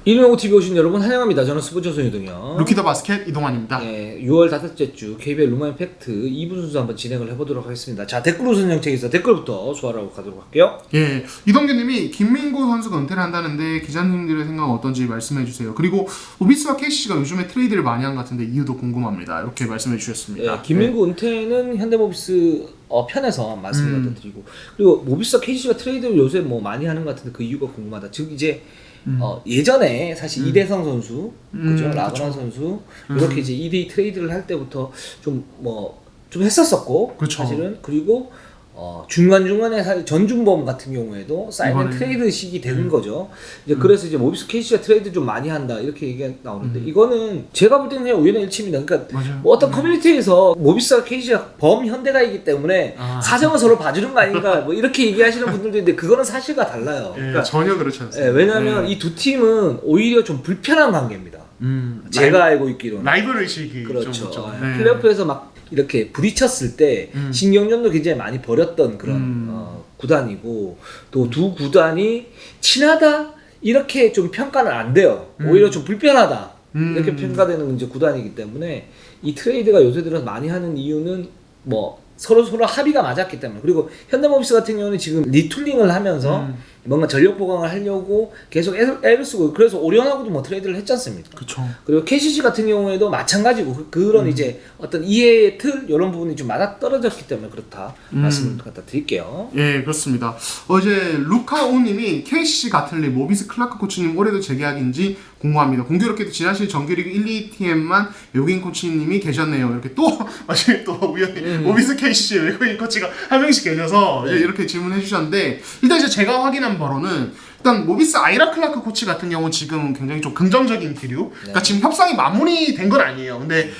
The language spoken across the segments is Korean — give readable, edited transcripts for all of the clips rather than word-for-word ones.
115TV 오신 여러분 환영합니다. 저는 스포츠 손유동이요. 루키더 바스켓 이동환입니다. 네, 6월 5째 주 KBL 루마인 팩트 2부 순서 한번 진행을 해보도록 하겠습니다. 자, 댓글 우선 정책에서 댓글부터 소화하고 가도록 할게요. 예, 이동규님이 김민구 선수가 은퇴를 한다는데 기자님들의 생각은 어떤지 말씀해 주세요. 그리고 오비스와 KCC가 요즘에 트레이드를 많이 한 것 같은데 이유도 궁금합니다. 이렇게 말씀해 주셨습니다. 네, 김민구 은퇴는 현대모비스 편에서 말씀을 갖다 드리고, 그리고 모비스와 KCC가 트레이드를 요새 뭐 많이 하는 것 같은데 그 이유가 궁금하다. 즉 이제 예전에 사실 이대성 선수, 그죠? 라그란 선수 이렇게 이제 2대2 트레이드를 할 때부터 좀 했었었고, 그쵸. 사실은. 그리고 중간중간에 사실 전준범 같은 경우에도 사이먼 트레이드식이 되는 거죠. 이제 그래서 이제 모비스 KCC가 트레이드 좀 많이 한다 이렇게 얘기가 나오는데, 이거는 제가 볼 때는 그냥 우연의 일치입니다. 그러니까 뭐 어떤 커뮤니티에서 모비스와 KCC가 범현대가이기 때문에 사정을 서로 봐주는 거 아닌가 뭐 이렇게 얘기하시는 분들도 있는데, 그거는 사실과 달라요. 예, 그러니까 전혀 그렇지 않습니다. 왜냐하면 이 두 팀은 오히려 좀 불편한 관계입니다. 제가 알고 있기로는 라이벌 의식이 그렇죠. 좀 있죠. 플레이오프에서 막 이렇게 부딪혔을 때 신경전도 굉장히 많이 벌였던 그런 구단이고, 또 두 구단이 친하다 이렇게 좀 평가는 안 돼요. 오히려 좀 불편하다 이렇게 평가되는 이제 구단이기 때문에 이 트레이드가 요새 들어서 많이 하는 이유는 뭐 서로 합의가 맞았기 때문에. 그리고 현대모비스 같은 경우는 지금 리툴링을 하면서 뭔가 전력 보강을 하려고 계속 애를 쓰고, 그래서 오리온하고도 뭐 트레이드를 했지 않습니까? 그렇죠. 그리고 KCC 같은 경우에도 마찬가지고, 그런 이제 어떤 이해의 틀 이런 부분이 좀 맞아 떨어졌기 때문에 그렇다 말씀을 갖다 드릴게요. 예, 그렇습니다. 어제 루카오님이 KCC 가틀리 모비스 클라크 코치님 올해도 재계약인지 궁금합니다. 공교롭게도 지난 시즌 정규리그 1, 2팀에만 외국인 코치님이 계셨네요. 이렇게 또 마치 또 우연히 모비스 KCC 외국인 코치가 한 명씩 계셔서 이렇게 질문해 주셨는데, 일단 이제 제가 확인한 바로는 일단 모비스 아이라 클라크 코치 같은 경우는 지금 굉장히 좀 긍정적인 기류. 그러니까 지금 협상이 마무리된 건 아니에요. 근데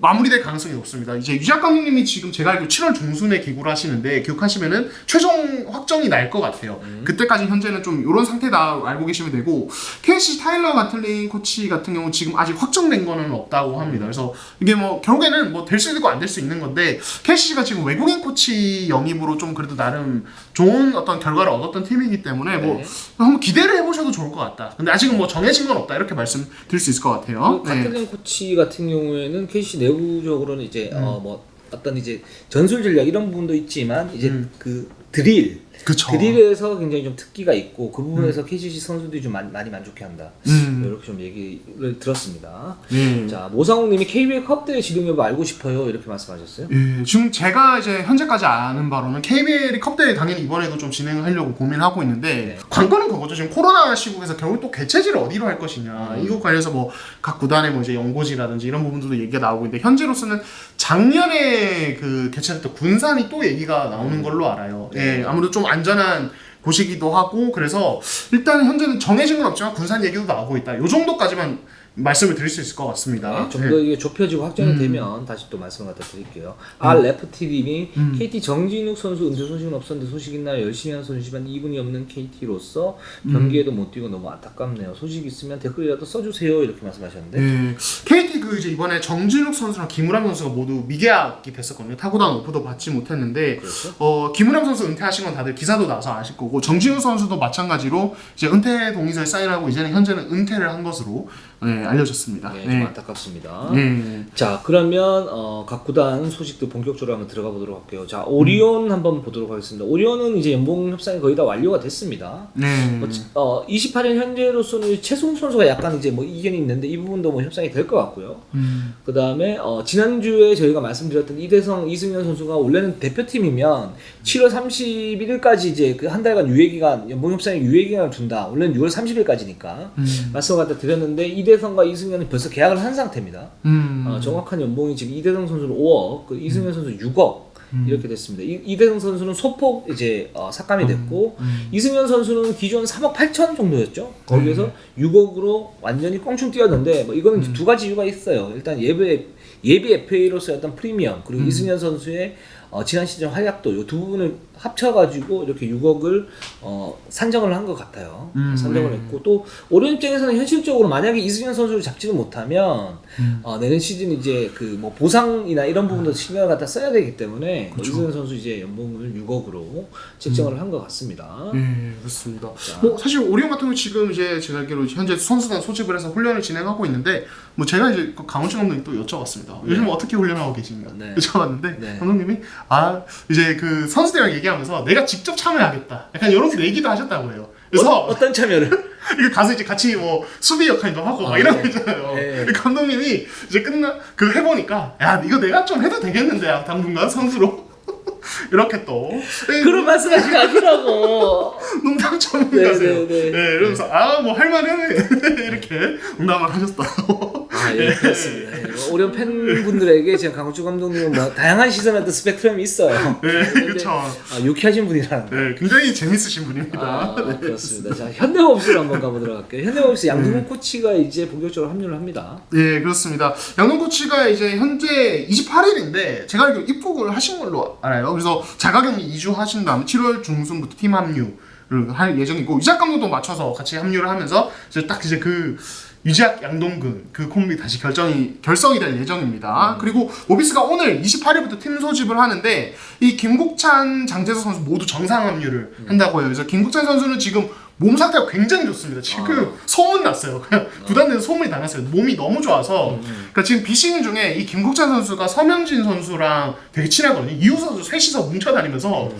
마무리될 가능성이 높습니다. 이제 유작 감독님이 지금 제가 알기로 7월 중순에 기구를 하시는데, 기억하시면은 최종 확정이 날 것 같아요. 그때까지 현재는 좀 이런 상태다 알고 계시면 되고, KC 타일러 가틀링 코치 같은 경우 지금 아직 확정된 거는 없다고 합니다. 그래서 이게 뭐 결국에는 뭐 될 수도 있고 안 될 수 있는 건데, KCC가 지금 외국인 코치 영입으로 좀 그래도 나름 좋은 어떤 결과를 얻었던 팀이기 때문에 뭐 한번 기대를 해보셔도 좋을 것 같다. 근데 아직은 뭐 정해진 건 없다 이렇게 말씀드릴 수 있을 것 같아요. 가틀링 코치 같은 경우에는 KCC 내부적으로는 이제 뭐 어떤 이제 전술 전략 이런 부분도 있지만, 이제 그 드릴에서 굉장히 좀 특기가 있고, 그 부분에서 KCC 선수들이 좀 많이 만족해한다. 이렇게 좀 얘기를 들었습니다. 자, 모상욱님이 KBL 컵대회 진행 여부 알고 싶어요 이렇게 말씀하셨어요. 예, 지금 제가 이제 현재까지 아는 바로는 KBL이 컵대회 당연히 이번에도 좀 진행을 하려고 고민하고 있는데, 관건은 그거죠. 지금 코로나 시국에서 결국 또 개최지를 어디로 할 것이냐, 이거 관련해서 뭐 각 구단의 뭐 이제 연고지라든지 이런 부분들도 얘기가 나오고 있는데, 현재로서는 작년에 그 개최했던 군산이 또 얘기가 나오는 걸로 알아요. 예, 아무래도 좀 안전한 곳이기도 하고, 그래서 일단 현재는 정해진 건 없지만 군산 얘기도 나오고 있다. 요 정도까지만 말씀을 드릴 수 있을 것 같습니다. 좀 더 이게 좁혀지고 확정이 되면 다시 또 말씀을 갖다 드릴게요. RFTV님이 KT 정진욱 선수 은퇴 소식은 없었는데 소식 있나요? 열심히 한 선수지만 이군이 없는 KT로서 경기에도 못 뛰고 너무 안타깝네요. 소식 있으면 댓글이라도 써주세요 이렇게 말씀하셨는데, KT 그 이제 이번에 정진욱 선수랑 김우람 선수가 모두 미계약이 됐었거든요. 타고난 오프도 받지 못했는데, 그렇죠? 김우람 선수 은퇴하신 건 다들 기사도 나와서 아실 거고, 정진욱 선수도 마찬가지로 이제 은퇴 동의서에 사인하고 이제는 현재는 은퇴를 한 것으로 알려졌습니다. 네, 좀 안타깝습니다. 자, 그러면 각 구단 소식도 본격적으로 한번 들어가 보도록 할게요. 자, 오리온 한번 보도록 하겠습니다. 오리온은 이제 연봉 협상이 거의 다 완료가 됐습니다. 28년 현재로서는 최승욱 선수가 약간 이제 뭐 이견이 있는데, 이 부분도 뭐 협상이 될 것 같고요. 그 다음에 지난주에 저희가 말씀드렸던 이대성, 이승현 선수가 원래는 대표팀이면 7월 31일까지 이제 그 한 달간 유예기간, 연봉 협상에 유예기간을 준다. 원래는 6월 30일까지니까 말씀을 갖다 드렸는데, 이대성과 이승현은 벌써 계약을 한 상태입니다. 정확한 연봉이 지금 이대성 선수는 5억, 그 이승현 선수 6억 이렇게 됐습니다. 이대성 선수는 소폭 이제 삭감이 됐고, 이승현 선수는 기존 3억 8천 정도였죠. 거기에서 6억으로 완전히 껑충 뛰었는데, 뭐 이거는 이제 두 가지 이유가 있어요. 일단 예비 FA로서의 어떤 프리미엄, 그리고 이승현 선수의 지난 시즌 활약도 이 두 부분을 합쳐가지고 이렇게 6억을 산정을 한 것 같아요. 산정을 했고 또 오리온 입장에서는 현실적으로 만약에 이승현 선수를 잡지를 못하면 내년 시즌 이제 그 뭐 보상이나 이런 부분도 신경을 갖다 써야 되기 때문에 이승현 선수 이제 연봉을 6억으로 책정을 한 것 같습니다. 그렇습니다. 뭐 사실 오리온 같은 경우 지금 이제 제가 알기로 현재 선수단 소집을 해서 훈련을 진행하고 있는데 뭐 제가 이제 그 강원춘 감독님 또 여쭤봤습니다. 요즘 어떻게 훈련하고 계신가? 여쭤봤는데 감독님이 이제 그 선수들이랑 얘기하면서 내가 직접 참여하겠다. 약간 이런 얘기도 하셨다고 해요. 그래서 어떤 참여를? 이게 가서 이제 같이 뭐 수비 역할도 하고 막 이런 거 있잖아요. 감독님이 이제 그거 해보니까 야 이거 내가 좀 해도 되겠는데 당분간 선수로 이렇게 또 그런 말씀하지 마시라고. 농담 전문가세요. 그러면서 뭐 할만해 이렇게 농담을 하셨다고. 그렇습니다. 오리온 팬분들에게 지금 강호주 감독님은 뭐 다양한 시선의 어떤 스펙트럼이 있어요. 그렇죠. 유쾌하신 분이라는 거. 굉장히 재밌으신 분입니다. 그렇습니다. 자, 현대모비스로 한번 가보도록 할게요. 현대모비스 양동근 코치가 이제 본격적으로 합류를 합니다. 네, 그렇습니다. 양동근 코치가 이제 현재 28일인데 제가 알기로 입국을 하신 걸로 알아요. 그래서 자가격리 2주 하신 다음에 7월 중순부터 팀 합류를 할 예정이고 이작 감독도 맞춰서 같이 합류를 하면서 이제 딱 이제 그 유지학 양동근 그 콤비 다시 결성이 될 예정입니다. 그리고 모비스가 오늘 28일부터 팀 소집을 하는데 이 김국찬, 장재석 선수 모두 정상 합류를 한다고 해요. 그래서 김국찬 선수는 지금 몸 상태가 굉장히 좋습니다. 지금 소문 났어요. 그냥 구단에서 소문이 다 났어요. 몸이 너무 좋아서. 그러니까 지금 비시즌 중에 이 김국찬 선수가 서명진 선수랑 되게 친하거든요. 이우 선수 셋이서 뭉쳐 다니면서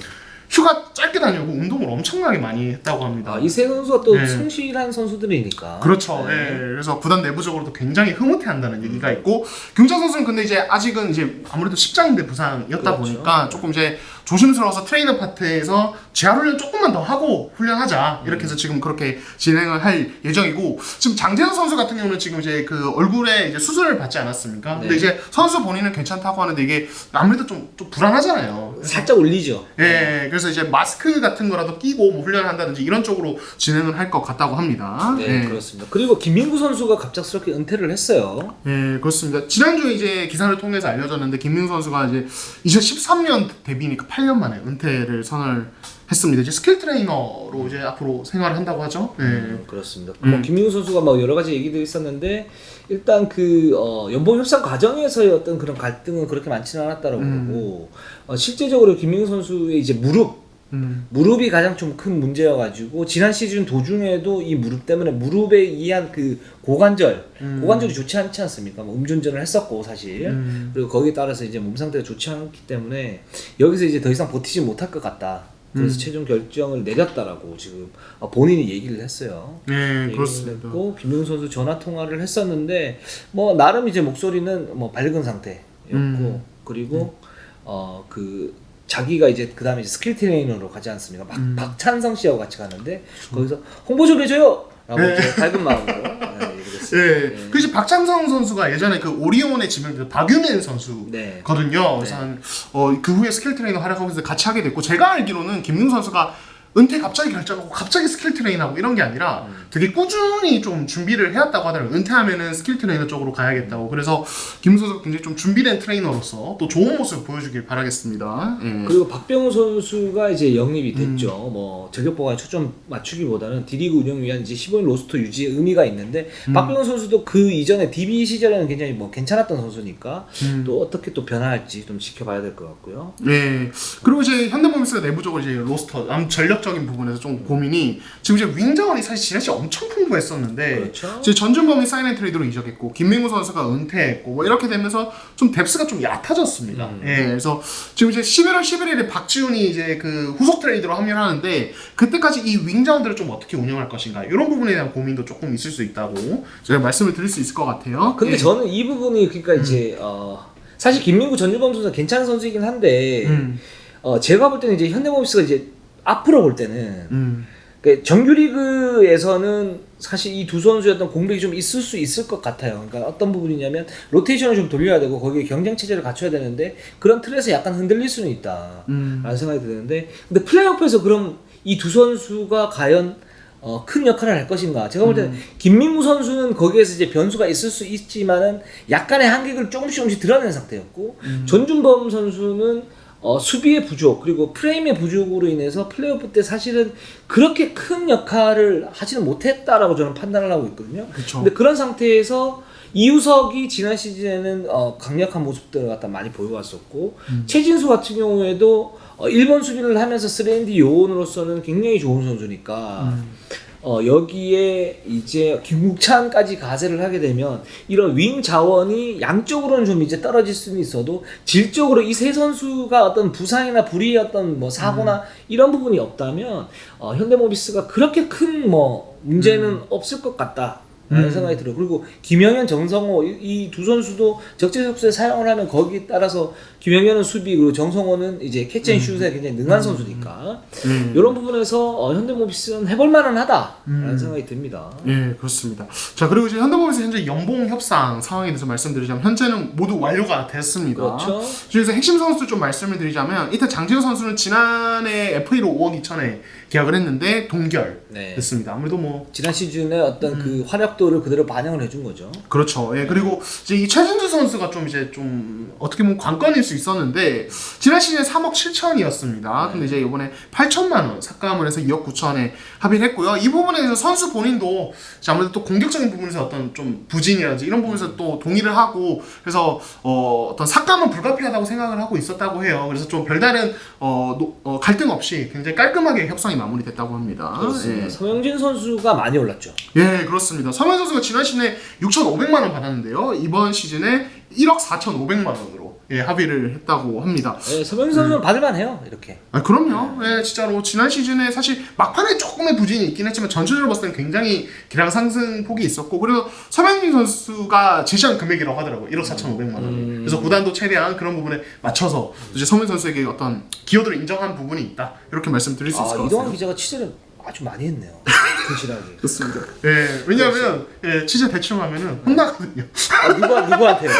휴가 짧게 다녀고 운동을 엄청나게 많이 했다고 합니다. 이 세 선수가 또 성실한 선수들이니까. 그렇죠. 그래서 구단 내부적으로도 굉장히 흐뭇해한다는 얘기가 있고 김국찬 선수는 근데 이제 아직은 이제 아무래도 십자인대 부상이었다 보니까 조금 이제 조심스러워서 트레이너 파트에서 재활훈련 조금만 더 하고 훈련하자 이렇게 해서 지금 그렇게 진행을 할 예정이고 지금 장재석 선수 같은 경우는 지금 이제 그 얼굴에 이제 수술을 받지 않았습니까? 근데 이제 선수 본인은 괜찮다고 하는데 이게 아무래도 좀 불안하잖아요. 살짝 올리죠. 그래서 이제 마스크 같은 거라도 끼고 뭐 훈련을 한다든지 이런 쪽으로 진행을 할 것 같다고 합니다. 그렇습니다. 그리고 김민구 선수가 갑작스럽게 은퇴를 했어요. 그렇습니다. 지난주에 이제 기사를 통해서 알려졌는데 김민구 선수가 이제 2013년 데뷔니까 8년 만에 은퇴를 선언을 했습니다. 이제 스킬 트레이너로 이제 앞으로 생활을 한다고 하죠. 그렇습니다. 뭐 김민구 선수가 막 여러 가지 얘기도 있었는데 일단 그 연봉 협상 과정에서의 어떤 그런 갈등은 그렇게 많지는 않았다라고 보고 실제적으로 김민구 선수의 이제 무릎이 가장 좀 큰 문제여가지고 지난 시즌 도중에도 이 무릎 때문에 무릎에 의한 그 고관절이 좋지 않지 않습니까? 뭐 음주운전을 했었고 사실 그리고 거기에 따라서 이제 몸 상태가 좋지 않기 때문에 여기서 이제 더 이상 버티지 못할 것 같다. 그래서 최종 결정을 내렸다라고 지금 본인이 얘기를 했어요. 그렇습니다. 했고 김민구 선수 전화 통화를 했었는데 뭐 나름 이제 목소리는 뭐 밝은 상태였고 그리고 그 자기가 이제 그 다음에 스킬 트레이너로 가지 않습니까? 박찬성 씨하고 같이 갔는데 거기서 홍보 좀 해줘요! 라고 이제 밝은 마음으로 얘기했어요. 그 이제 박찬성 선수가 예전에 그 오리온의 지명대 박유민 선수거든요. 그래서 그 후에 스킬 트레이너 활약하면서 같이 하게 됐고 제가 알기로는 김민구 선수가 은퇴 갑자기 결정하고 갑자기 스킬 트레이너하고 이런 게 아니라 되게 꾸준히 좀 준비를 해왔다고 하더라고요. 은퇴하면은 스킬 트레이너 쪽으로 가야겠다고. 그래서 김 선수가 굉장히 좀 준비된 트레이너로서 또 좋은 모습을 보여주길 바라겠습니다. 그리고 박병호 선수가 이제 영입이 됐죠. 뭐 저격 보강에 초점 맞추기보다는 D리그 운영 위한 이제 15인 로스터 유지의 의미가 있는데 박병호 선수도 그 이전에 DB 시절에는 굉장히 뭐 괜찮았던 선수니까 또 어떻게 또 변화할지 좀 지켜봐야 될 것 같고요. 그리고 이제 현대모비스가 내부적으로 이제 로스터 전력적인 부분에서 좀 고민이 지금 이제 윙 자원이 사실 지난시 엄청 풍부했었는데 그렇죠. 이제 전준범이 사인앤트레이드로 이적했고 김민구 선수가 은퇴했고 뭐 이렇게 되면서 좀 뎁스가 좀 얕아졌습니다. 그래서 지금 이제 11월 11일에 박지훈이 이제 그 후속 트레이드로 합류하는데 그때까지 이 윙 자원들을 좀 어떻게 운영할 것인가 이런 부분에 대한 고민도 조금 있을 수 있다고 제가 말씀을 드릴 수 있을 것 같아요. 근데 저는 이 부분이 그러니까 이제 사실 김민구 전준범 선수가 괜찮은 선수이긴 한데 제가 볼 때는 이제 현대모비스가 이제 앞으로 볼 때는 그러니까 정규리그에서는 사실 이 두 선수의 어떤 공백이 좀 있을 수 있을 것 같아요. 그러니까 어떤 부분이냐면 로테이션을 좀 돌려야 되고 거기에 경쟁 체제를 갖춰야 되는데 그런 틀에서 약간 흔들릴 수는 있다라는 생각이 드는데 근데 플레이오프에서 그럼 이 두 선수가 과연 큰 역할을 할 것인가? 제가 볼 때는 김민구 선수는 거기에서 이제 변수가 있을 수 있지만은 약간의 한계를 조금씩 드러낸 상태였고 전준범 선수는 수비의 부족 그리고 프레임의 부족으로 인해서 플레이오프 때 사실은 그렇게 큰 역할을 하지는 못했다라고 저는 판단을 하고 있거든요. 그쵸. 근데 그런 상태에서 이우석이 지난 시즌에는 강력한 모습들을 갖다 많이 보여왔었고 최진수 같은 경우에도 1번 수비를 하면서 3&D 요원으로서는 굉장히 좋은 선수니까 여기에 이제 김국찬까지 가세를 하게 되면 이런 윙 자원이 양쪽으로는 좀 이제 떨어질 수는 있어도 질적으로 이 세 선수가 어떤 부상이나 불의의 어떤 뭐 사고나 이런 부분이 없다면 현대모비스가 그렇게 큰 뭐 문제는 없을 것 같다. 라는 생각이 들어요. 그리고 김영현, 정성호 이 두 선수도 적재적소에 사용을 하면 거기에 따라서 김영현은 수비 그리고 정성호는 이제 캐치앤슛에 굉장히 능한 선수니까 이런 부분에서 현대모비스는 해볼만은 하다라는 생각이 듭니다. 예, 그렇습니다. 자, 그리고 이제 현대모비스 현재 연봉 협상 상황에 대해서 말씀드리자면 현재는 모두 완료가 됐습니다. 그렇죠. 그래서 핵심 선수 좀 말씀을 드리자면 일단 장재호 선수는 지난해 FA로 5억 2천에 계약을 했는데 동결됐습니다. 아무래도 뭐 지난 시즌에 어떤 그 활약도를 그대로 반영을 해준 거죠. 그렇죠. 예, 그리고 이제 이 최진수 선수가 좀 이제 좀 어떻게 보면 관건일 수 있었는데 지난 시즌에 3억 7천이었습니다. 근데 이제 이번에 8천만 원 삭감을 해서 2억 9천에 합의를 했고요. 이 부분에 대해서 선수 본인도 이제 아무래도 또 공격적인 부분에서 어떤 좀 부진이라든지 이런 부분에서 또 동의를 하고 그래서 어떤 삭감은 불가피하다고 생각을 하고 있었다고 해요. 그래서 좀 별다른 갈등 없이 굉장히 깔끔하게 협상이 마무리됐다고 합니다. 그렇습니다. 예. 서명진 선수가 많이 올랐죠. 예, 그렇습니다. 서명 선수가 지난 시즌에 6,500만 원 받았는데요. 이번 시즌에 1억 4,500만 원으로 예, 합의를 했다고 합니다. 예, 서명진 선수는 받을만해요. 이렇게. 아, 그럼요. 예, 진짜로 지난 시즌에 사실 막판에 조금의 부진이 있긴 했지만 전체적으로 봤을 때는 굉장히 기량 상승 폭이 있었고 그래서 서명진 선수가 제시한 금액이라고 하더라고요. 1억 4,500만 원. 그래서 구단도 최대한 그런 부분에 맞춰서 이제 서명 선수에게 어떤 기여도를 인정한 부분이 있다. 이렇게 말씀드릴 수 있을 것 이동환 같아요. 기자가 취재를 아주 많이 했네요. 부실하게. 좋습니다. 예, 왜냐하면 예, 취재 대충 하면은 혼나거든요. 누구한테요?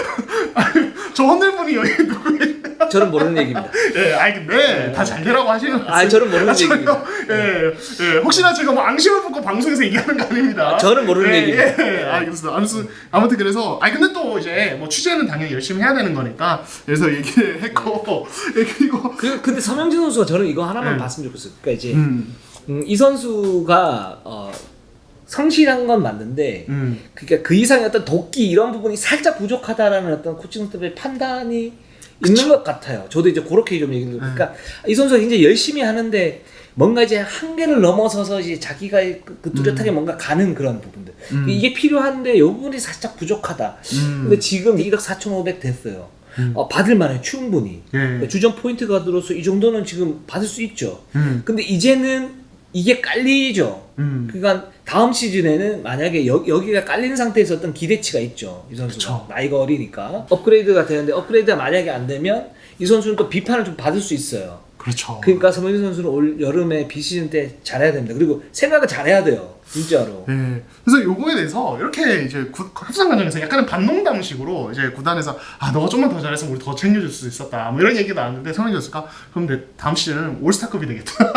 저 혼낼 분이 여기 누구예요? 저는 모르는 얘기입니다. 예, 아니 근데 다 잘 되라고 하시는 말씀. 저는 모르는 얘기입니다. 예, 혹시나 제가 뭐 앙심을 품고 방송에서 얘기하는 거 아닙니다. 저는 모르는 얘기입니다. 알겠습니다. 아무튼 그래서 근데 또 이제 뭐 취재는 당연히 열심히 해야 되는 거니까 그래서 얘기를 했고 예, 그리고 근데 서명진 선수가 저는 이거 하나만 봤으면 좋겠어요. 그러니까 이제 이 선수가 성실한 건 맞는데 그러니까 그 이상의 어떤 도끼 이런 부분이 살짝 부족하다라는 어떤 코칭 스텝의 판단이 있는 것 같아요. 저도 이제 그렇게 좀 얘기를 그러니까 이 선수가 굉장히 열심히 하는데 뭔가 이제 한계를 넘어서서 이제 자기가 그 뚜렷하게 뭔가 가는 그런 부분들 이게 필요한데 이 부분이 살짝 부족하다. 근데 지금 1억 4,500 됐어요. 받을 만해 충분히. 예. 주전 포인트 가드로서 이 정도는 지금 받을 수 있죠. 근데 이제는 이게 깔리죠. 그러니까 다음 시즌에는 만약에 여기가 깔린 상태에서 어떤 기대치가 있죠. 이 선수가 그쵸. 나이가 어리니까 업그레이드가 되는데 업그레이드가 만약에 안 되면 이 선수는 또 비판을 좀 받을 수 있어요. 그렇죠. 그러니까 서명진 선수는 올 여름에 비시즌 때 잘해야 됩니다. 그리고 생각을 잘해야 돼요. 진짜로. 예. 그래서 요거에 대해서 이렇게 이제 협상 과정에서 약간은 반농담식으로 이제 구단에서 너가 좀만 더 잘했으면 우리 더 챙겨줄 수 있었다. 뭐 이런 얘기가 나왔는데 서명진 선수가 그럼 내 다음 시즌은 올스타급이 되겠다.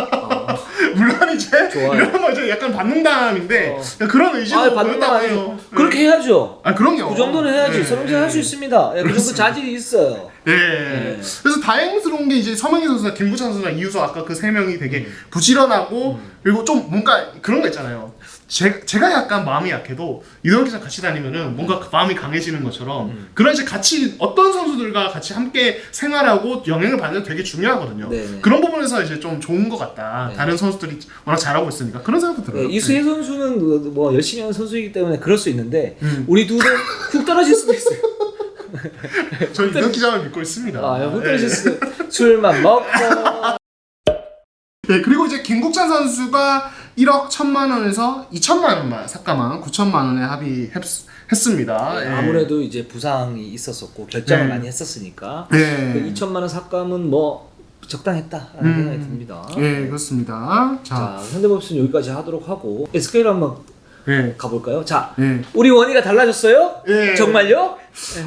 물론 이제 좋아요. 이런 거 이제 약간 반농담인데 그런 의지도 보였다고 해요. 그렇게 해야죠. 그럼요. 그 정도는 해야지. 서명진 할 수 있습니다. 그 정도 자질이 있어요. 예. 그래서 다행스러운 게 이제 서명진 선수나 김구찬 선수나 이우석 아까 그 세 명이 되게 부지런하고 그리고 좀 뭔가 그런 거 있잖아요. 제가 약간 마음이 약해도 이동현 기자 같이 다니면은 뭔가 그 마음이 강해지는 것처럼 그런 이제 같이 어떤 선수들과 같이 함께 생활하고 영향을 받는 게 되게 중요하거든요. 네네. 그런 부분에서 이제 좀 좋은 것 같다. 다른 선수들이 워낙 잘하고 있으니까 그런 생각도 들어요. 이수혜 선수는 뭐 열심히 하는 선수이기 때문에 그럴 수 있는데 우리 둘은 훅 떨어질 수도 있어요. 저는 이동현 기자만 믿고 있습니다. 훅 떨어질 수도 있어요. 술만 먹고. 네, 그리고 이제 김국찬 선수가 1억 1천만 원에서 2천만 원만 삭감한 9천만 원에 합의했습니다. 예. 아무래도 이제 부상이 있었었고 결정을 많이 했었으니까 예. 2천만 원 삭감은 뭐 적당했다라는 생각이 듭니다. 예, 그렇습니다. 자, 현대모비스는 여기까지 하도록 하고 SK로 한번 가볼까요? 자, 우리 원희가 달라졌어요? 정말요?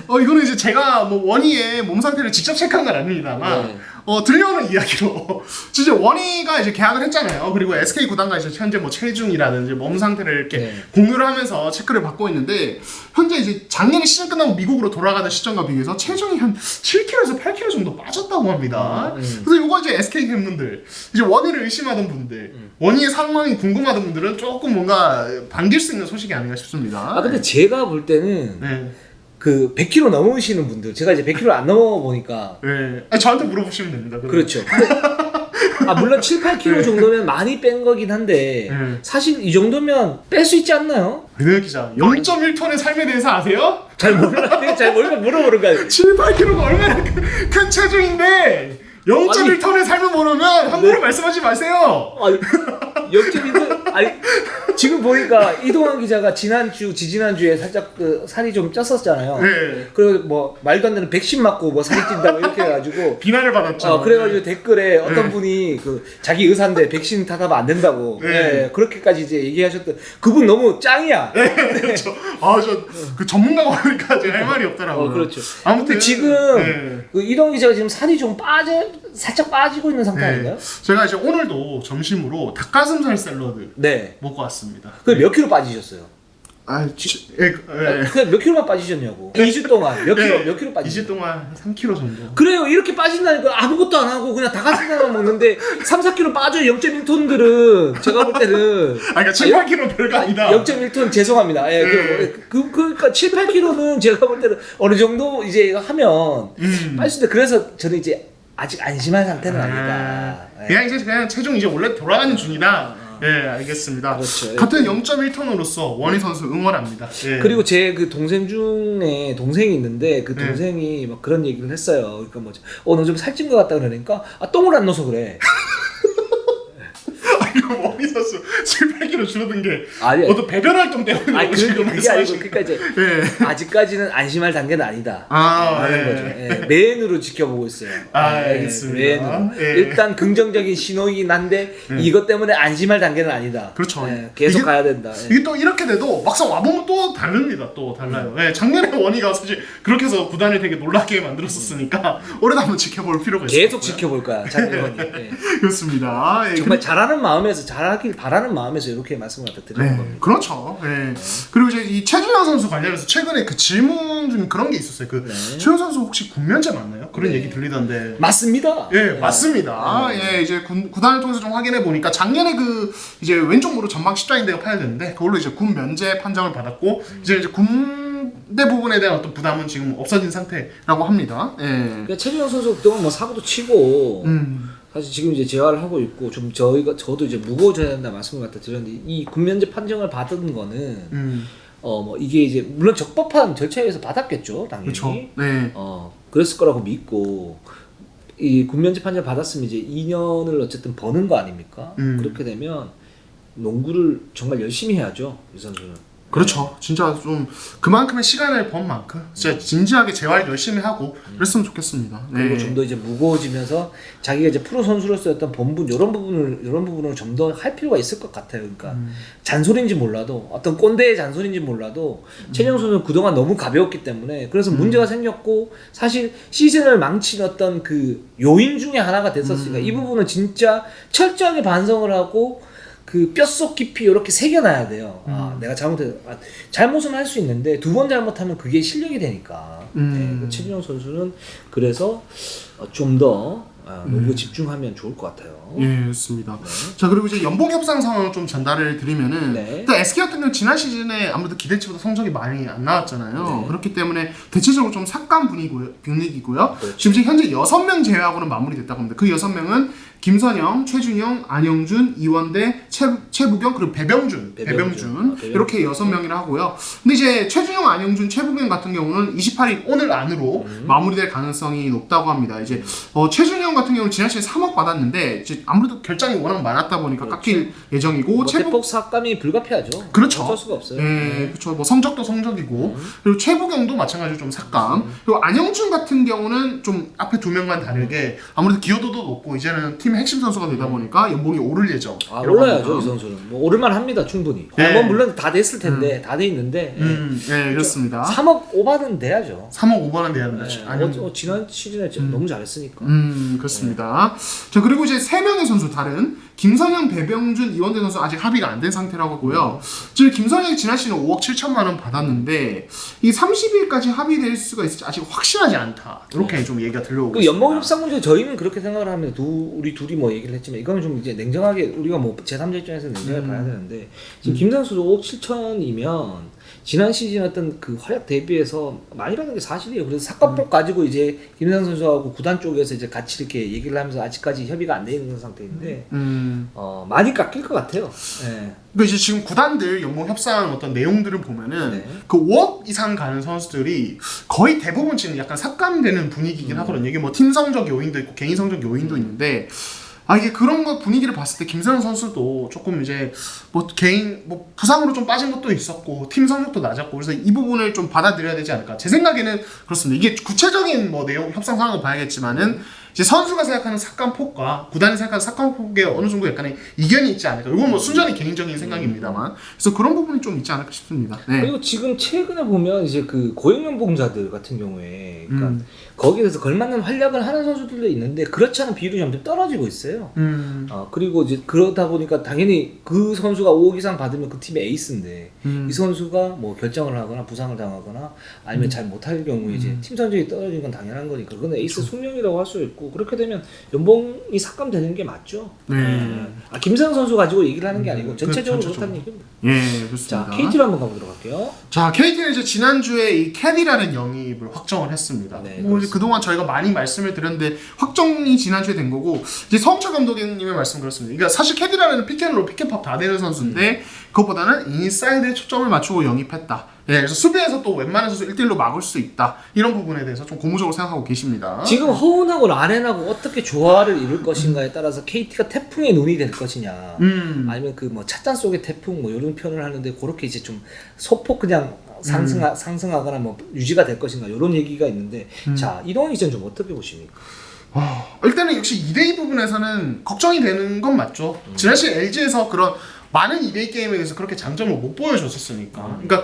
이거는 이제 제가 뭐 원희의 몸 상태를 직접 체크한 건 아닙니다만 들려오는 이야기로 진짜 원희가 이제 계약을 했잖아요. 그리고 SK 구단과 이제 현재 뭐 체중이라든지 몸 상태를 이렇게 네. 공유를 하면서 체크를 받고 있는데 현재 이제 작년에 시즌 끝나고 미국으로 돌아가던 시점과 비교해서 체중이 한 7kg에서 8kg 정도 빠졌다고 합니다. 그래서 이거 이제 SK 팬분들 이제 원희를 의심하던 분들 원희의 상황이 궁금하던 분들은 조금 뭔가 반길 수 있는 소식이 아닌가 싶습니다. 아 근데 제가 볼 때는 네. 그 100kg 넘으시는 분들 제가 이제 100kg 안 넘어 보니까 네. 저한테 물어보시면 됩니다. 그러면. 그렇죠. 아 물론 7, 8kg 정도면 많이 뺀 거긴 한데 사실 이 정도면 뺄 수 있지 않나요? 배동혁 기자 0.1톤의 삶에 대해서 아세요? 잘 몰라. 잘 모르면 물어보는 거야. 7, 8kg가 얼마나 큰 체중인데 0.1톤의 삶을 모르면 함부로 말씀하지 마세요. 아니 0.1톤 아니 지금 보니까 이동환 기자가 지지난주에 살짝 그 살이 좀 쪘었잖아요. 네. 그리고 뭐 말도 안 되는 백신 맞고 뭐 살이 찐다고 이렇게 해가지고 비난을 받았죠. 그래가지고 댓글에 어떤 분이 그 자기 의사인데 백신 탓하면 안 된다고 그렇게까지 이제 얘기하셨던 그분 너무 짱이야. 네, 그렇죠. 저 그 전문가가 오니까 제가 할 말이 없더라고요. 그렇죠. 아무튼 근데 지금 그 이동 기자가 지금 살이 좀 살짝 빠지고 있는 상태 아닌가요? 제가 이제 오늘도 점심으로 닭가슴살 샐러드 네. 먹고 왔습니다. 그 몇 킬로 빠지셨어요? 그냥 몇 킬로만 빠지셨냐고. 2주 동안 몇 킬로 빠지셨어요? 2주 동안 한 3kg 정도. 그래요. 이렇게 빠진다니까 아무것도 안 하고 그냥 닭가슴살만 먹는데 3, 4kg 빠져요. 0.1톤들은 제가 볼 때는 그러니까 7, 8kg 별거 아니다. 0.1톤 죄송합니다. 그러니까 7, 8kg는 제가 볼 때는 어느 정도 이제 하면 빠질 수 있는데 그래서 저는 이제 아직 안심한 상태는 아니다. 그냥 체중 이제 원래 돌아가는 중이다. 알겠습니다. 그렇죠. 같은 0.1톤으로서 원희 선수 응원합니다. 그리고 제 그 동생 중에 동생이 있는데 그 동생이 막 그런 얘기를 했어요. 그러니까 뭐지? 너 좀 살찐 것 같다 그러니까 똥을 안 넣어서 그래. 원희 선수 7, 8kg 줄어든 게 아니, 어떤 배변 활동 때문에 그게 아니고 그러니까 이제 아직까지는 안심할 단계는 아니다. 하는 거죠. 맨으로 지켜보고 있어요. 알겠습니다. 맨으로. 일단 긍정적인 신호이긴 한데 이것 때문에 안심할 단계는 아니다. 그렇죠. 계속 가야 된다. 이게 또 이렇게 돼도 막상 와보면 또 다릅니다. 또 달라요. 작년에 원희가 사실 그렇게 해서 구단을 되게 놀랍게 만들었었으니까 올해도 한번 지켜볼 필요가 있어요. 계속 지켜볼 거야. 장기원이. 그렇습니다. 정말 잘하는 마음에서 잘하길 바라는 마음에서 이렇게 말씀을 갖다 드리는 겁니다. 그렇죠. 그리고 이제 이 최준영 선수 관련해서 최근에 그 질문 중에 그런 게 있었어요. 최준영 선수 혹시 군면제 맞나요? 그런 얘기 들리던데. 맞습니다. 맞습니다. 이제 구단을 통해서 좀 확인해 보니까 작년에 그 이제 왼쪽 무릎 전방 십자인대가 파열됐는데 그걸로 이제 군 면제 판정을 받았고 이제 군대 부분에 대한 어떤 부담은 지금 없어진 상태라고 합니다. 그러니까 최준영 선수 그동안 뭐 사고도 치고 사실 지금 이제 재활을 하고 있고 좀 저도 이제 무거워져야 된다 말씀을 갖다 드렸는데 이 군면제 판정을 받은 거는 뭐 이게 이제 물론 적법한 절차에 의해서 받았겠죠 당연히. 그렇죠. 그랬을 거라고 믿고 이 군면제 판정 받았으면 이제 2년을 어쨌든 버는 거 아닙니까? 그렇게 되면 농구를 정말 열심히 해야죠 이 선수는. 그렇죠. 진짜 좀 그만큼의 시간을 번 만큼 진짜 진지하게 재활 열심히 하고 그랬으면 좋겠습니다. 그리고 좀 더 이제 무거워지면서 자기가 이제 프로 선수로서 어떤 본분 이런 부분을 좀 더 할 필요가 있을 것 같아요. 그러니까 잔소리인지 몰라도 어떤 꼰대의 잔소리인지 몰라도 최정 선수는 그동안 너무 가벼웠기 때문에 그래서 문제가 생겼고 사실 시즌을 망친 어떤 그 요인 중에 하나가 됐었으니까 이 부분은 진짜 철저하게 반성을 하고 그 뼛속 깊이 이렇게 새겨놔야 돼요. 내가 잘못은 할 수 있는데 두 번 잘못하면 그게 실력이 되니까. 최준영 선수는 그래서 좀 더 농구 집중하면 좋을 것 같아요. 그렇습니다. 자, 그리고 이제 연봉 협상 상황을 좀 전달을 드리면은 일단 SK 같은 경우 지난 시즌에 아무래도 기대치보다 성적이 많이 안 나왔잖아요. 그렇기 때문에 대체적으로 좀 삭감 분위기고요. 그렇죠. 지금 현재 6명 제외하고는 마무리됐다고 합니다. 그 6명은 김선영, 최준영, 안영준, 이원대, 최부경 그리고 배병준 이렇게 6명이라 하고요. 근데 이제 최준영, 안영준, 최부경 같은 경우는 28일 오늘 안으로 마무리될 가능성이 높다고 합니다. 이제 최준영 같은 경우는 지난 시즌에 3억 받았는데 이제 아무래도 결장이 워낙 많았다 보니까 깎일 예정이고 대폭 삭감이 불가피하죠. 그렇죠. 어쩔 수가 없어요. 그렇죠. 뭐 성적도 성적이고 그리고 최부경도 마찬가지로 좀 삭감. 그리고 안영준 같은 경우는 좀 앞에 두 명과는 다르게 아무래도 기여도도 높고 이제는 팀의 핵심 선수가 되다 보니까 연봉이 오를 예정. 올라야죠 이 선수는. 뭐 오를만 합니다 충분히. 뭐 물론 다 됐을 텐데 다 돼 있는데. 그렇습니다. 3억 오버는 돼야죠. 3억 5번은 돼야 된다. 지난 시즌에 너무 잘했으니까. 그렇습니다. 자, 그리고 이제 3명의 선수 다른 김선영, 배병준, 이원대 선수 아직 합의가 안 된 상태라고 하고요. 지금 김선영이 지난 시즌 5억 7천만 원 받았는데 이 30일까지 합의될 수가 있을지 아직 확실하지 않다. 이렇게 좀 얘기가 들려오고 그 연봉 협상 문제 저희는 그렇게 생각을 하면 우리 둘이 뭐 얘기를 했지만 이거는 좀 이제 냉정하게 우리가 뭐 제3자 입장에서 냉정하게 봐야 되는데 지금 김선영 선수 5억 7천이면 지난 시즌 어떤 그 활약 대비해서 많이라는 게 사실이에요. 그래서 사건법 가지고 이제 김선 선수하고 구단 쪽에서 이제 같이 이렇게 얘기를 하면서 아직까지 협의가 안 돼 있는 상태인데 많이 깎일 것 같아요. 네. 그 이제 지금 구단들 연봉 협상 어떤 내용들을 보면은 그 5억 이상 가는 선수들이 거의 대부분 지금 약간 삭감되는 분위기긴 하거든요. 이게 뭐 팀 성적 요인도 있고 개인 성적 요인도 있는데. 이게 그런 거 분위기를 봤을 때 김선영 선수도 조금 이제 뭐 개인 뭐 부상으로 좀 빠진 것도 있었고 팀 성적도 낮았고 그래서 이 부분을 좀 받아들여야 되지 않을까. 제 생각에는 그렇습니다. 이게 구체적인 뭐 내용 협상 상황을 봐야겠지만은 이제 선수가 생각하는 삭감폭과 구단이 생각하는 삭감폭에 어느 정도 약간의 이견이 있지 않을까. 이건 뭐 순전히 개인적인 생각입니다만 그래서 그런 부분이 좀 있지 않을까 싶습니다. 네. 그리고 지금 최근에 보면 이제 그 고액연봉자들 같은 경우에 그러니까 거기에 대해서 걸맞는 활약을 하는 선수들도 있는데 그렇지 않은 비율이 점점 떨어지고 있어요. 그리고 이제 그러다 보니까 당연히 그 선수가 5억 이상 받으면 그 팀의 에이스인데 이 선수가 뭐 결정을 하거나 부상을 당하거나 아니면 잘 못할 경우에 이제 팀 성적이 떨어지는 건 당연한 거니까 그건 에이스 숙명이라고 할 수 있고 그렇게 되면 연봉이 삭감되는 게 맞죠. 김선영 선수 가지고 얘기를 하는 게 아니고 전체적으로 그렇다는 얘기입니다. 예, 그렇습니다. 자, KT로 한번 가보도록 할게요. 자, KT는 이제 지난주에 이 캐디라는 영입을 확정을 했습니다. 네, 뭐 이제 그동안 저희가 많이 말씀을 드렸는데 확정이 지난주에 된 거고 이제 성철 감독님의 말씀 그렇습니다. 그러니까 사실 캐디라는 피켄롤, 피켄팝 다 되는 선수인데 그것보다는 인사이드에 초점을 맞추고 영입했다. 예, 그래서 수비에서 또 웬만한 선수 1대1로 막을 수 있다. 이런 부분에 대해서 좀 고무적으로 생각하고 계십니다. 지금 허운하고 라렌하고 어떻게 조화를 이룰 것인가에 따라서 KT가 태풍의 눈이 될 것이냐 아니면 그 뭐 찻잔 속의 태풍 뭐 이런 표현을 하는데 그렇게 이제 좀 소폭 그냥 상승하거나 뭐 유지가 될 것인가 이런 얘기가 있는데 자 이동희 기자는 좀 어떻게 보십니까? 일단은 역시 2대2 부분에서는 걱정이 되는 건 맞죠. 지난 시즌 LG에서 그런 많은 2대2 게임에 대해서 그렇게 장점을 못 보여줬었으니까. 그러니까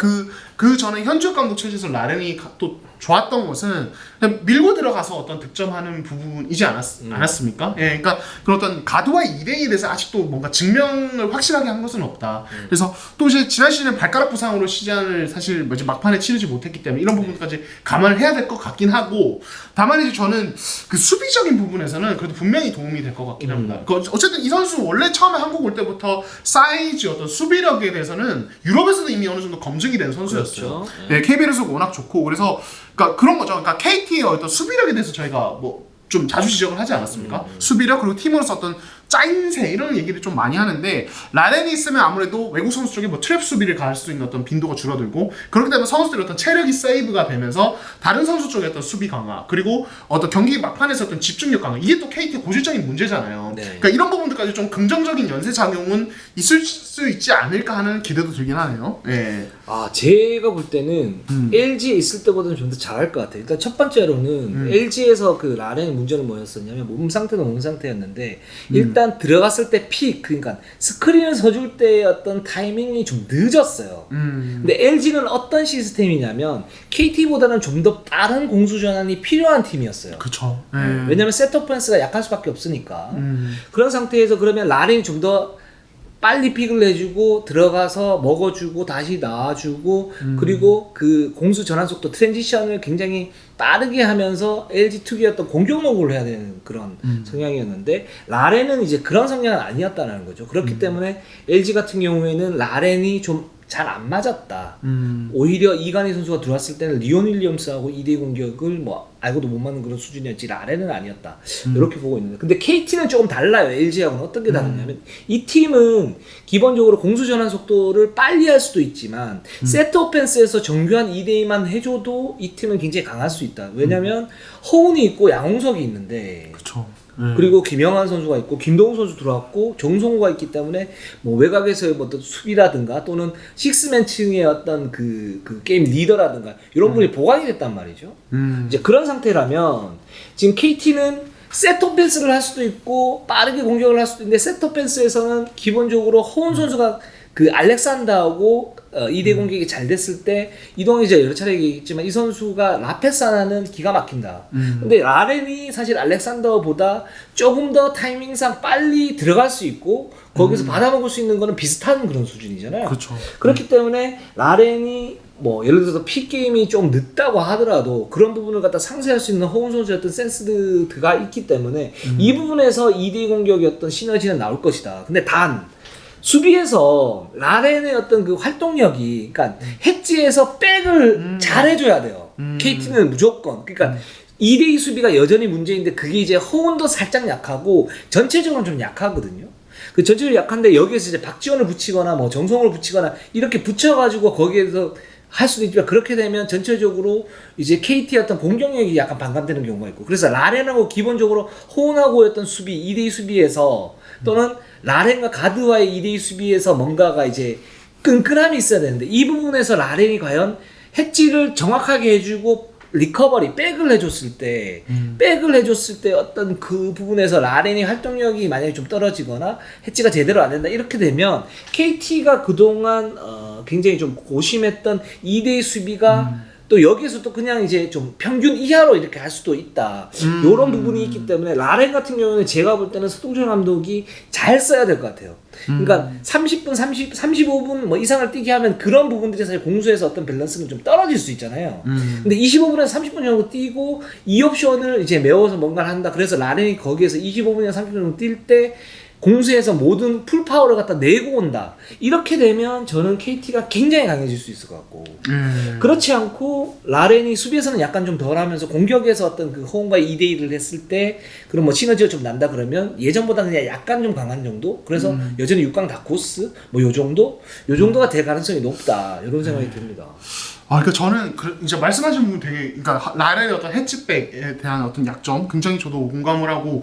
그 전에 현주혁 감독 체제에서 라렌이 또 좋았던 것은 그냥 밀고 들어가서 어떤 득점하는 부분이지 않았습니까? 예, 그러니까 그런 어떤 가드와의 2대2에 대해서 아직도 뭔가 증명을 확실하게 한 것은 없다. 그래서 또 이제 지난 시즌에 발가락 부상으로 시즌을 사실 뭐지 막판에 치르지 못했기 때문에 이런 부분까지 감안을 해야 될 것 같긴 하고 다만 이제 저는 그 수비적인 부분에서는 그래도 분명히 도움이 될 것 같긴 합니다. 어쨌든 이 선수 원래 처음에 한국 올 때부터 사이즈 어떤 수비력에 대해서는 유럽에서도 이미 어느 정도 검증이 된 선수였어요. 그렇죠. 네, KBL에서 워낙 좋고 그래서 그러니까 그런 거죠. 그러니까 KT의 어떤 수비력에 대해서 저희가 뭐 좀 자주 지적을 하지 않았습니까? 수비력 그리고 팀으로서 어떤 짜임새 이런 얘기를 좀 많이 하는데 라렌이 있으면 아무래도 외국 선수 쪽에 뭐 트랩 수비를 갈 수 있는 어떤 빈도가 줄어들고 그렇게 되면 선수들의 어떤 체력이 세이브가 되면서 다른 선수 쪽의 어떤 수비 강화 그리고 어떤 경기 막판에서 어떤 집중력 강화 이게 또 KT의 고질적인 문제잖아요. 네. 그러니까 이런 부분들까지 좀 긍정적인 연쇄 작용은 있을 수 있지 않을까 하는 기대도 들긴 하네요. 네. 제가 볼 때는 LG에 있을 때보다는 좀 더 잘할 것 같아요. 일단 첫 번째로는 LG에서 그 라렌의 문제는 뭐였었냐면 몸 상태는 몸 상태였는데 일단 들어갔을 때 그러니까 스크린을 서줄 때의 어떤 타이밍이 좀 늦었어요. 근데 LG는 어떤 시스템이냐면 KT보다는 좀 더 빠른 공수 전환이 필요한 팀이었어요. 그렇죠. 왜냐면 셋 오펜스가 약할 수밖에 없으니까. 그런 상태에서 그러면 라렌이 좀 더 빨리 픽을 내주고 들어가서 먹어주고 다시 나와주고 그리고 그 공수 전환 속도 트랜지션을 굉장히 빠르게 하면서 LG 특유의 어떤 공격 농구를 해야 되는 그런 성향이었는데 라렌은 이제 그런 성향은 아니었다는 거죠. 그렇기 때문에 LG 같은 경우에는 라렌이 좀 잘 안 맞았다. 오히려 이관희 선수가 들어왔을 때는 리온 윌리엄스하고 2대 공격을 뭐 알고도 못 맞는 그런 수준이었지 라렌은 아니었다. 이렇게 보고 있는데 근데 KT는 조금 달라요. LG하고는 어떤 게 다르냐면 이 팀은 기본적으로 공수 전환 속도를 빨리 할 수도 있지만 세트 오펜스에서 정교한 2대2만 해줘도 이 팀은 굉장히 강할 수 있다. 왜냐면 허운이 있고 양홍석이 있는데 그렇죠. 그리고 김영환 선수가 있고 김동훈 선수 들어왔고 정성호가 있기 때문에 뭐 외곽에서의 뭐 어떤 수비라든가 또는 식스맨층의 어떤 그 게임 리더라든가 이런 분이 보강이 됐단 말이죠. 이제 그런 상태라면 지금 KT는 세트 오펜스를 할 수도 있고 빠르게 공격을 할 수도 있는데 세트 오펜스에서는 기본적으로 허운 선수가 그 알렉산더하고 2대 공격이 잘 됐을 때 이동이 이제 여러 차례 얘기했지만 이 선수가 라페스 하나는 기가 막힌다. 근데 라렌이 사실 알렉산더보다 조금 더 타이밍상 빨리 들어갈 수 있고 거기서 받아먹을 수 있는 거는 비슷한 그런 수준이잖아요. 그렇죠. 그렇기 때문에 라렌이 뭐 예를 들어서 피 게임이 좀 늦다고 하더라도 그런 부분을 갖다 상쇄할 수 있는 허운 선수의 어떤 센스가 있기 때문에 이 부분에서 2대 공격의 어떤 시너지는 나올 것이다. 근데 단 수비에서 라렌의 어떤 그 활동력이, 그러니까 hedge에서 백을 잘 해줘야 돼요. KT는 무조건. 그러니까 2대2 수비가 여전히 문제인데 그게 이제 허운도 살짝 약하고 전체적으로 좀 약하거든요. 그 전체적으로 약한데 여기에서 이제 박지원을 붙이거나 뭐 정성을 붙이거나 이렇게 붙여가지고 거기에서 할 수도 있지만 그렇게 되면 전체적으로 이제 KT의 어떤 공격력이 약간 반감되는 경우가 있고 그래서 라렌하고 기본적으로 호은하고의 어떤 수비 2대2 수비에서 또는 라렌과 가드와의 2대2 수비에서 뭔가가 이제 끈끈함이 있어야 되는데 이 부분에서 라렌이 과연 hedge를 정확하게 해주고 리커버리 백을 해줬을 때 어떤 그 부분에서 라렌이 활동력이 만약에 좀 떨어지거나 hedge가 제대로 안 된다 이렇게 되면 KT가 그동안 굉장히 좀 고심했던 2대2 수비가 또 여기서 또 그냥 이제 좀 평균 이하로 이렇게 할 수도 있다. 요런 부분이 있기 때문에 라렌 같은 경우는 제가 볼 때는 서동철 감독이 잘 써야 될 것 같아요. 그러니까 30분, 35분 뭐 이상을 뛰게 하면 그런 부분들이 사실 공수에서 어떤 밸런스는 좀 떨어질 수 있잖아요. 근데 25분에서 30분 정도 뛰고 이 옵션을 이제 메워서 뭔가를 한다. 그래서 라렌이 거기에서 25분이나 30분 정도 뛸 때 공수에서 모든 풀파워를 갖다 내고 온다. 이렇게 되면 저는 KT가 굉장히 강해질 수 있을 것 같고 그렇지 않고 라렌이 수비에서는 약간 좀 덜하면서 공격에서 어떤 그 호응과 2대1을 했을 때 그런 뭐 시너지가 좀 난다 그러면 예전보다 그냥 약간 좀 강한 정도? 그래서 여전히 6강 다코스? 뭐 요 정도가 될 가능성이 높다. 이런 생각이 듭니다. 그러니까 저는 이제 말씀하신 부분 되게, 그러니까 라렌의 어떤 해치백에 대한 어떤 약점 굉장히 저도 공감을 하고,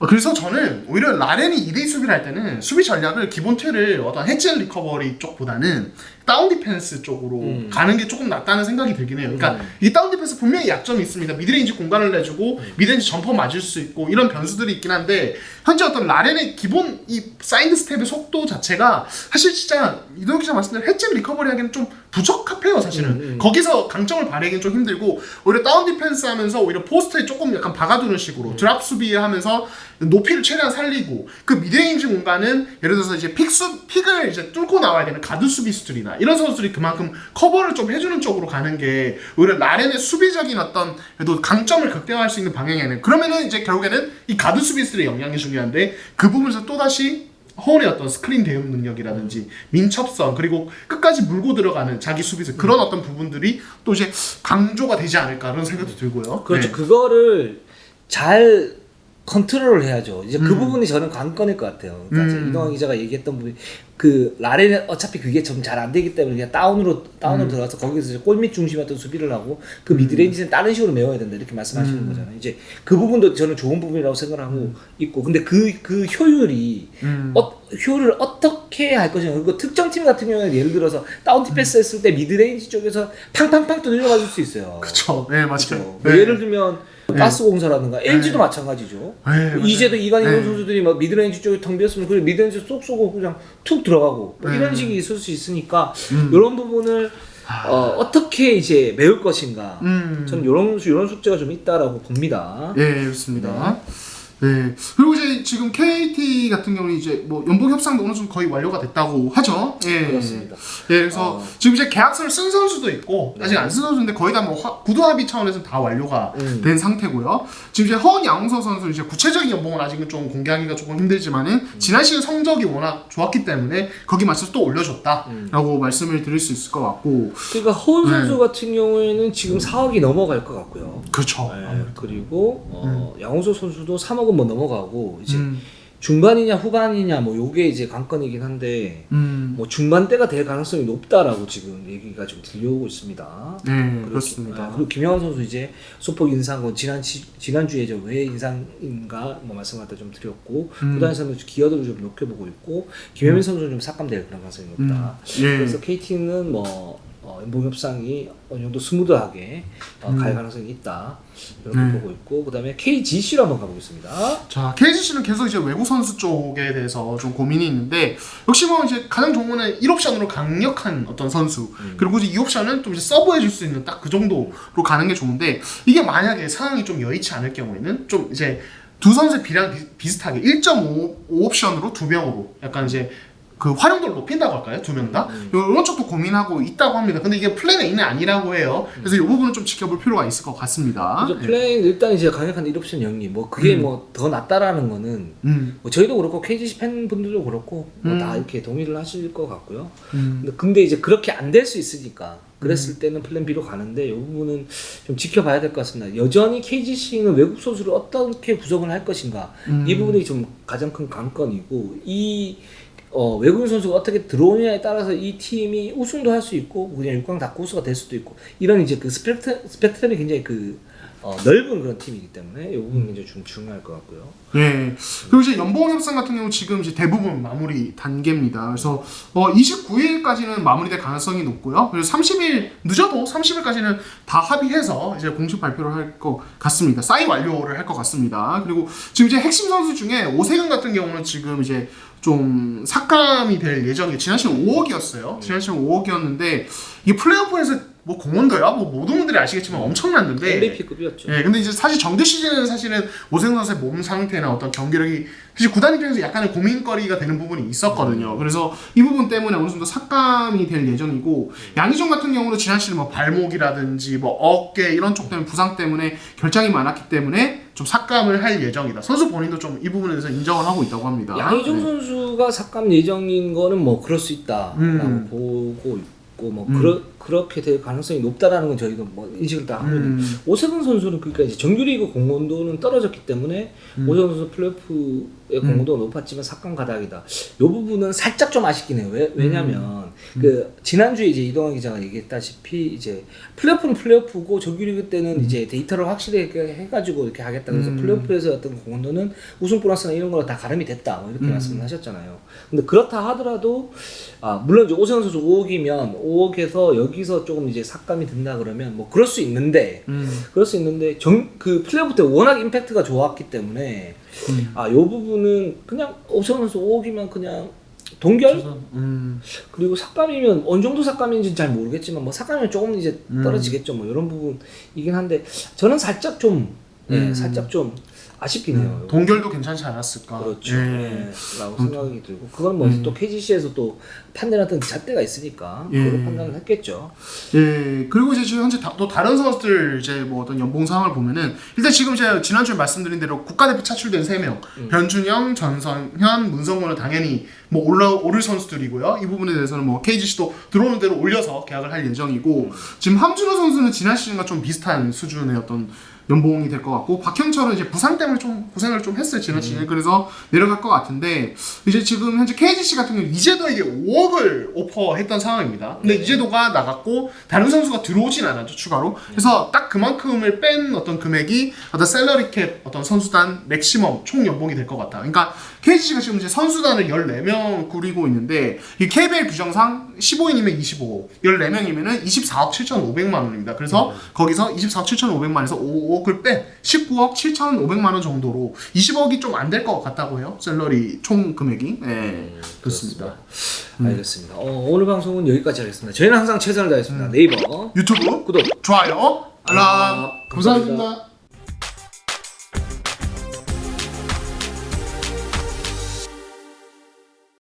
그래서 저는 오히려 라렌이 2대2 수비를 할 때는 수비 전략을 기본 틀을 어떤 해치 앤 리커버리 쪽보다는 다운 디펜스 쪽으로 가는 게 조금 낫다는 생각이 들긴 해요. 그러니까 이 다운 디펜스 분명히 약점이 있습니다. 미드레인지 공간을 내주고 미드레인지 점퍼 맞을 수 있고 이런 변수들이 있긴 한데 현재 어떤 라렌의 기본 이 사이드 스텝의 속도 자체가 사실 진짜 이동혁 기자 말씀대로 해치 앤 리커버리 하기에는 좀 부적합해요 사실은. 거기서 강점을 발휘하기는 좀 힘들고 오히려 다운 디펜스 하면서 오히려 포스트에 조금 약간 박아두는 식으로 드랍 수비하면서 높이를 최대한 살리고 그 미드레인지 공간은 예를 들어서 이제 픽을 이제 뚫고 나와야 되는 가드 수비수들이나 이런 선수들이 그만큼 커버를 좀 해주는 쪽으로 가는 게 오히려 라렌의 수비적인 어떤 그래도 강점을 극대화할 수 있는 방향이네. 그러면은 이제 결국에는 이 가드 수비수들의 영향이 중요한데 그 부분에서 또다시 허운의 어떤 스크린 대응 능력이라든지 민첩성 그리고 끝까지 물고 들어가는 자기 수비수 그런 어떤 부분들이 또 이제 강조가 되지 않을까 그런 생각도 들고요. 그렇죠. 네. 그거를 잘 컨트롤을 해야죠. 이제 그 부분이 저는 관건일 것 같아요. 그러니까 이동환 기자가 얘기했던 부분이 그 라렌은 어차피 그게 좀 잘 안 되기 때문에 그냥 다운으로 들어가서 거기서 이제 골밑 중심의 어떤 수비를 하고 그 미드레인지는 다른 식으로 메워야 된다 이렇게 말씀하시는 거잖아요. 이제 그 부분도 저는 좋은 부분이라고 생각을 하고 있고 근데 그 효율이 효율을 어떻게 할 것인가. 그리고 특정 팀 같은 경우는 예를 들어서 다운 디펜스 했을 때 미드레인지 쪽에서 팡팡팡 또 늘려가줄 수 있어요. 그렇죠. 네 맞아요. 그렇죠. 네. 뭐 예를 들면 가스공사라든가 LG도 마찬가지죠. 이제도 이관희 선수들이 막 미드레인지 쪽에 텅 비었으면 그냥 미드레인지 쏙 쏘고 그냥 툭 들어가고 뭐 이런 식이 있을 수 있으니까 이런 부분을 어떻게 이제 메울 것인가. 저는 이런 숙제가 좀 있다라고 봅니다. 네, 그렇습니다. 네. 그리고 이제 지금 KT 같은 경우는 이제 뭐 연봉 협상도 어느 정도 거의 완료가 됐다고 하죠. 예. 그렇습니다. 예, 그래서 지금 이제 계약서를 쓴 선수도 있고 아직 안 쓴 선수인데 거의 다 뭐 구두 합의 차원에서 다 완료가 된 상태고요. 지금 이제 허은 양홍석 선수 이제 구체적인 연봉은 아직은 좀 공개하기가 조금 힘들지만은 지난 시즌 성적이 워낙 좋았기 때문에 거기 맞춰서 또 올려줬다라고 말씀을 드릴 수 있을 것 같고. 그러니까 허은 선수 같은 경우에는 지금 4억이 넘어갈 것 같고요. 그렇죠. 네, 그리고 양홍석 선수도 3억은 뭐 넘어가고 이제 중반이냐 후반이냐 뭐 요게 이제 관건이긴 한데 뭐 중반대가 될 가능성이 높다라고 지금 얘기가 좀 들려오고 있습니다. 네, 그렇습니다. 그리고 김영환 선수 이제 소폭 인상 지난주에 왜 인상인가 뭐 말씀 갖다 좀 드렸고 구단에서는 기여도를 좀 높게 보고 있고 김혜민 선수는 좀 삭감될 그런 가능성이 높다. 예. 그래서 KT는 뭐 연봉 협상이 어느 정도 스무드하게 갈 가능성이 있다 이렇게 보고 있고 그다음에 KGC로 한번 가보겠습니다. 자, KGC는 계속 이제 외국 선수 쪽에 대해서 좀 고민이 있는데 역시 뭐 이제 가장 좋은 거는 1옵션으로 강력한 어떤 선수 그리고 이제 2옵션은 좀 이제 서브해줄 수 있는 딱 그 정도로 가는 게 좋은데 이게 만약에 상황이 좀 여의치 않을 경우에는 좀 이제 두 선수의 비랑 비슷하게 1.5 옵션으로 두 명으로 약간 이제 그 활용도를 높인다고 할까요? 두 명 다? 이런 쪽도 고민하고 있다고 합니다. 근데 이게 플랜 A는 아니라고 해요. 그래서 이 부분은 좀 지켜볼 필요가 있을 것 같습니다. 그죠, 플레인 일단 이제 강력한 1옵션 영리 뭐 그게 뭐 더 낫다라는 거는 뭐 저희도 그렇고 KGC 팬분들도 그렇고 뭐 다 이렇게 동의를 하실 것 같고요. 근데 이제 그렇게 안 될 수 있으니까 그랬을 때는 플랜 B로 가는데 이 부분은 좀 지켜봐야 될 것 같습니다. 여전히 KGC는 외국 선수를 어떻게 구성을 할 것인가 이 부분이 좀 가장 큰 관건이고 이 외국인 선수가 어떻게 들어오냐에 따라서 이 팀이 우승도 할 수 있고 그냥 6강 다크호스가 될 수도 있고 이런 이제 그 스펙트럼이 굉장히 넓은 그런 팀이기 때문에 이 부분이 굉장히 좀 중요할 것 같고요. 네. 그리고 이제 연봉 협상 같은 경우 지금 이제 대부분 마무리 단계입니다. 그래서 29일까지는 마무리될 가능성이 높고요. 그래서 30일 늦어도 30일까지는 다 합의해서 이제 공식 발표를 할 것 같습니다. 사인 완료를 할 것 같습니다. 그리고 지금 이제 핵심 선수 중에 오세근 같은 경우는 지금 이제 좀 삭감이 될 예정이에요. 지난 시즌 5억이었어요. 지난 시즌 5억이었는데 이게 플레이오프에서 뭐 공헌도야 뭐 모든 분들이 아시겠지만 엄청났는데 MVP급이었죠. 예, 근데 이제 사실 정규 시즌은 사실은 오세근 선수의 몸 상태나 어떤 경기력이 사실 구단 입장에서 약간의 고민거리가 되는 부분이 있었거든요. 그래서 이 부분 때문에 어느 정도 삭감이 될 예정이고 양희종 같은 경우는 지난 시즌 뭐 발목이라든지 뭐 어깨 이런 쪽 때문에 부상 때문에 결장이 많았기 때문에 좀 삭감을 할 예정이다. 선수 본인도 좀 이 부분에 대해서 인정을 하고 있다고 합니다. 양희종 선수가 삭감 예정인 거는 뭐 그럴 수 있다라고 보고 있고 뭐 그렇게 될 가능성이 높다라는 건 저희도 뭐 인식을 다 하고 있는데 오세근 선수는 그러니까 이제 정규리그 공헌도는 떨어졌기 때문에 오세근 선수 플레이오프의 공헌도가 높았지만 삭감 가닥이다. 이 부분은 살짝 좀 아쉽긴 해요. 왜냐면 그 지난주에 이제 이동환 기자가 얘기했다시피 이제 플레이오프는 플레이오프고 정규리그 때는 이제 데이터를 확실히 해가지고 이렇게 하겠다. 그래서 플레이오프에서 어떤 공헌도는 우승 보너스나 이런 거랑 다 가름이 됐다. 뭐 이렇게 말씀을 하셨잖아요. 근데 그렇다 하더라도 물론 이제 오세근 선수 5억이면 5억에서 여기서 조금 이제 삭감이 된다 그러면 뭐 그럴 수 있는데 그 플레이오프 때 워낙 임팩트가 좋았기 때문에 요 부분은 그냥 오세근 선수 5억이면 그냥 동결? 그리고 삭감이면 어느 정도 삭감인지는 잘 모르겠지만 뭐 삭감이면 조금 이제 떨어지겠죠. 뭐 이런 부분이긴 한데 저는 살짝 좀 아쉽긴 해요. 동결도 괜찮지 않았을까? 그렇죠. 라고 생각이 들고 그건 뭐 또 KGC에서 또 판단했던 잣대가 있으니까 그걸 판단을 했겠죠. 예. 그리고 이제 지금 현재 또 다른 선수들 이제 뭐 어떤 연봉 상황을 보면은 일단 지금 제가 지난주에 말씀드린 대로 국가대표 차출된 3명 변준영, 전성현, 문성곤은 당연히 뭐 오를 선수들이고요. 이 부분에 대해서는 뭐 KGC도 들어오는 대로 올려서 계약을 할 예정이고 지금 함준호 선수는 지난 시즌과 좀 비슷한 수준의 어떤 연봉이 될 것 같고 박형철은 이제 부상 때문에 좀 고생을 좀 했어요 지난 시즌. 그래서 내려갈 것 같은데 이제 지금 현재 KGC 같은 경우 이재도에게 5억을 오퍼했던 상황입니다. 근데 이재도가 나갔고 다른 선수가 들어오진 않았죠 추가로. 그래서 딱 그만큼을 뺀 어떤 금액이 어떤 셀러리 캡 어떤 선수단 맥시멈 총 연봉이 될 것 같다. 그러니까 KGC가 지금 이제 선수단을 14명 꾸리고 있는데 이 KBL 규정상 15인이면 25억, 14명이면은 24억 7,500만 원입니다. 그래서 거기서 24억 7,500만에서 5억을 뺀 19억 7,500만 원 정도로 20억이 좀 안 될 것 같다고 해요. 샐러리 총 금액이. 네, 그렇습니다. 알겠습니다. 오늘 방송은 여기까지 하겠습니다. 저희는 항상 최선을 다했습니다. 네이버, 유튜브 구독, 좋아요, 알람. 감사합니다.